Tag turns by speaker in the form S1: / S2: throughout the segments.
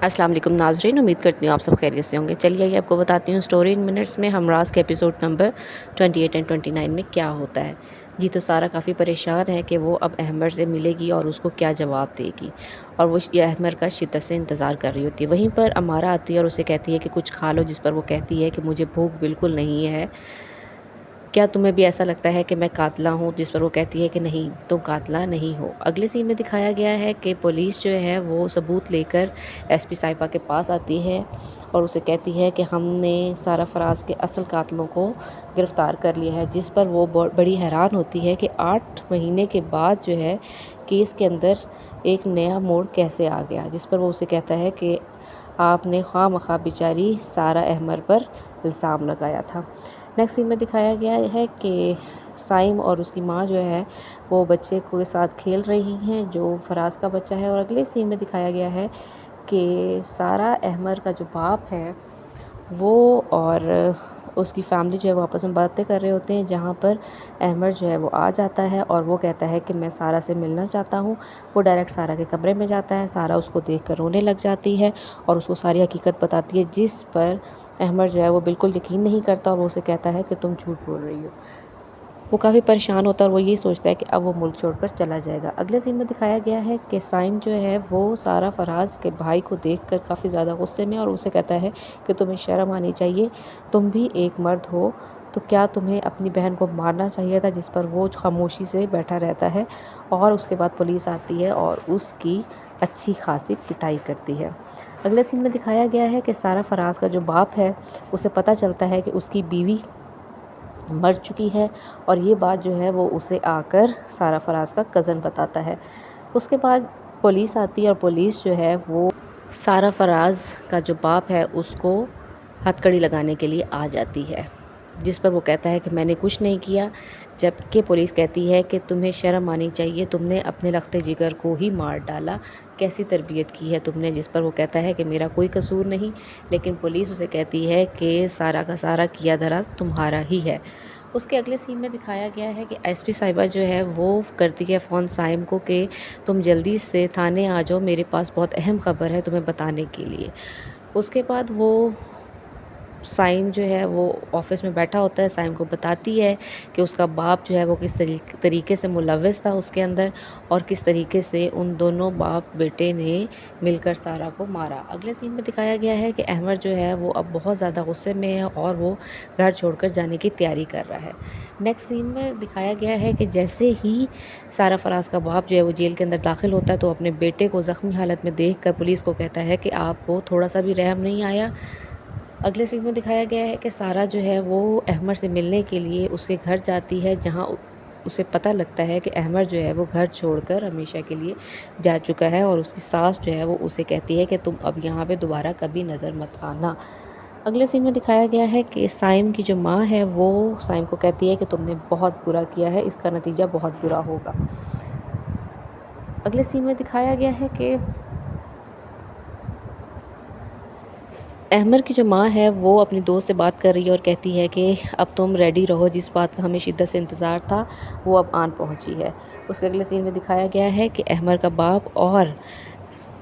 S1: السلام علیکم ناظرین، امید کرتی ہوں آپ سب خیریت سے ہوں گے۔ چلیے آئیے آپ کو بتاتی ہوں اسٹوری ان منٹس میں ہمراز کے ایپیسوڈ نمبر 28 اینڈ 29 میں کیا ہوتا ہے۔ جی تو سارا کافی پریشان ہے کہ وہ اب احمر سے ملے گی اور اس کو کیا جواب دے گی، اور وہ احمر کا شدت سے انتظار کر رہی ہوتی ہے۔ وہیں پر امارہ آتی ہے اور اسے کہتی ہے کہ کچھ کھا لو، جس پر وہ کہتی ہے کہ مجھے بھوک بالکل نہیں ہے، کیا تمہیں بھی ایسا لگتا ہے کہ میں قاتلہ ہوں؟ جس پر وہ کہتی ہے کہ نہیں، تم قاتلہ نہیں ہو۔ اگلے سین میں دکھایا گیا ہے کہ پولیس جو ہے وہ ثبوت لے کر ایس پی صاحبہ کے پاس آتی ہے اور اسے کہتی ہے کہ ہم نے سارہ فراز کے اصل قاتلوں کو گرفتار کر لیا ہے، جس پر وہ بڑی حیران ہوتی ہے کہ 8 مہینے کے بعد جو ہے کیس کے اندر ایک نیا موڑ کیسے آ گیا، جس پر وہ اسے کہتا ہے کہ آپ نے خواہ مخواہ بیچاری سارہ احمر پر الزام لگایا تھا۔ نیکسٹ سین میں دکھایا گیا ہے کہ سائم اور اس کی ماں جو ہے وہ بچے کے ساتھ کھیل رہی ہیں جو فراز کا بچہ ہے، اور اگلے سین میں دکھایا گیا ہے کہ سارہ احمر کا جو باپ ہے وہ اور اس کی فیملی جو ہے وہ آپس میں باتیں کر رہے ہوتے ہیں، جہاں پر احمر جو ہے وہ آ جاتا ہے اور وہ کہتا ہے کہ میں سارہ سے ملنا چاہتا ہوں۔ وہ ڈائریکٹ سارہ کے کمرے میں جاتا ہے، سارہ اس کو دیکھ کر رونے لگ جاتی ہے اور اس کو ساری حقیقت بتاتی ہے، جس پر احمر جو ہے وہ بالکل یقین نہیں کرتا اور وہ اسے کہتا ہے کہ تم جھوٹ بول رہی ہو۔ وہ کافی پریشان ہوتا ہے اور وہ یہ سوچتا ہے کہ اب وہ ملک چھوڑ کر چلا جائے گا۔ اگلے سین میں دکھایا گیا ہے کہ سائم جو ہے وہ سارہ فراز کے بھائی کو دیکھ کر کافی زیادہ غصے میں، اور اسے کہتا ہے کہ تمہیں شرم آنی چاہیے، تم بھی ایک مرد ہو تو کیا تمہیں اپنی بہن کو مارنا چاہیے تھا، جس پر وہ خاموشی سے بیٹھا رہتا ہے، اور اس کے بعد پولیس آتی ہے اور اس کی اچھی خاصی پٹائی کرتی ہے۔ اگلے سین میں دکھایا گیا ہے کہ سارہ فراز کا جو باپ ہے اسے پتہ چلتا ہے کہ اس کی بیوی مر چکی ہے، اور یہ بات جو ہے وہ اسے آ کر سارہ فراز کا کزن بتاتا ہے۔ اس کے بعد پولیس آتی ہے اور پولیس جو ہے وہ سارہ فراز کا جو باپ ہے اس کو ہتھکڑی لگانے کے لیے آ جاتی ہے، جس پر وہ کہتا ہے کہ میں نے کچھ نہیں کیا، جبکہ پولیس کہتی ہے کہ تمہیں شرم آنی چاہیے، تم نے اپنے لخت جگر کو ہی مار ڈالا، کیسی تربیت کی ہے تم نے، جس پر وہ کہتا ہے کہ میرا کوئی قصور نہیں، لیکن پولیس اسے کہتی ہے کہ سارہ کا سارہ کیا دھرا تمہارا ہی ہے۔ اس کے اگلے سین میں دکھایا گیا ہے کہ ایس پی صاحبہ جو ہے وہ کرتی ہے فون سائم کو کہ تم جلدی سے تھانے آ جاؤ، میرے پاس بہت اہم خبر ہے تمہیں بتانے کے لیے۔ اس کے بعد وہ سائم جو ہے وہ آفس میں بیٹھا ہوتا ہے، سائم کو بتاتی ہے کہ اس کا باپ جو ہے وہ کس طریقے سے ملوث تھا اس کے اندر، اور کس طریقے سے ان دونوں باپ بیٹے نے مل کر سارہ کو مارا۔ اگلے سین میں دکھایا گیا ہے کہ احمر جو ہے وہ اب بہت زیادہ غصے میں ہے اور وہ گھر چھوڑ کر جانے کی تیاری کر رہا ہے۔ نیکسٹ سین میں دکھایا گیا ہے کہ جیسے ہی سارہ فراز کا باپ جو ہے وہ جیل کے اندر داخل ہوتا ہے تو اپنے بیٹے کو زخمی حالت میں دیکھ کر پولیس کو کہتا ہے کہ آپ کو تھوڑا سا بھی رحم نہیں آیا۔ اگلے سین میں دکھایا گیا ہے کہ سارہ جو ہے وہ احمر سے ملنے کے لیے اس کے گھر جاتی ہے، جہاں اسے پتہ لگتا ہے کہ احمر جو ہے وہ گھر چھوڑ کر ہمیشہ کے لیے جا چکا ہے، اور اس کی ساس جو ہے وہ اسے کہتی ہے کہ تم اب یہاں پہ دوبارہ کبھی نظر مت آنا۔ اگلے سین میں دکھایا گیا ہے کہ سائم کی جو ماں ہے وہ سائم کو کہتی ہے کہ تم نے بہت برا کیا ہے، اس کا نتیجہ بہت برا ہوگا۔ اگلے سین میں دکھایا گیا ہے کہ احمر کی جو ماں ہے وہ اپنی دوست سے بات کر رہی ہے اور کہتی ہے کہ اب تم ریڈی رہو، جس بات کا ہمیں شدت سے انتظار تھا وہ اب آن پہنچی ہے۔ اس کے اگلے سین میں دکھایا گیا ہے کہ احمر کا باپ اور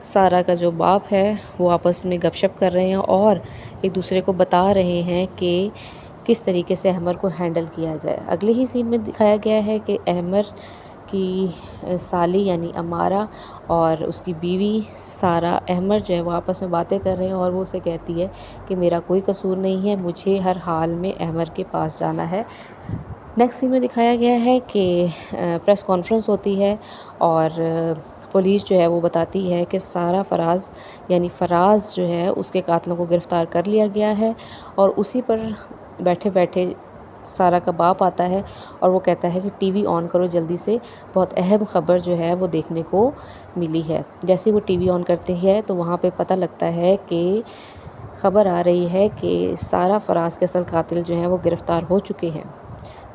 S1: سارہ کا جو باپ ہے وہ آپس میں گپ شپ کر رہے ہیں اور ایک دوسرے کو بتا رہے ہیں کہ کس طریقے سے احمر کو ہینڈل کیا جائے۔ اگلے ہی سین میں دکھایا گیا ہے کہ احمر کی سالی یعنی امارہ اور اس کی بیوی سارہ احمر جو ہے وہ آپس میں باتیں کر رہے ہیں، اور وہ اسے کہتی ہے کہ میرا کوئی قصور نہیں ہے، مجھے ہر حال میں احمر کے پاس جانا ہے۔ نیکسٹ سین میں دکھایا گیا ہے کہ پریس کانفرنس ہوتی ہے اور پولیس جو ہے وہ بتاتی ہے کہ سارہ فراز یعنی فراز جو ہے اس کے قاتلوں کو گرفتار کر لیا گیا ہے، اور اسی پر بیٹھے بیٹھے سارہ کا باپ آتا ہے اور وہ کہتا ہے کہ ٹی وی آن کرو جلدی سے، بہت اہم خبر جو ہے وہ دیکھنے کو ملی ہے۔ جیسے وہ ٹی وی آن کرتے ہیں تو وہاں پہ پتہ لگتا ہے کہ خبر آ رہی ہے کہ سارہ فراز کے اصل قاتل جو ہیں وہ گرفتار ہو چکے ہیں،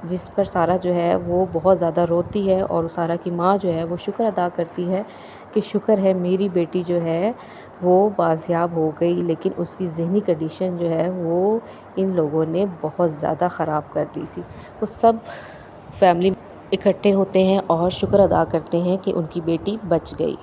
S1: جس پر سارہ جو ہے وہ بہت زیادہ روتی ہے، اور سارہ کی ماں جو ہے وہ شکر ادا کرتی ہے کہ شکر ہے میری بیٹی جو ہے وہ بازیاب ہو گئی، لیکن اس کی ذہنی کنڈیشن جو ہے وہ ان لوگوں نے بہت زیادہ خراب کر دی تھی۔ وہ سب فیملی اکٹھے ہوتے ہیں اور شکر ادا کرتے ہیں کہ ان کی بیٹی بچ گئی۔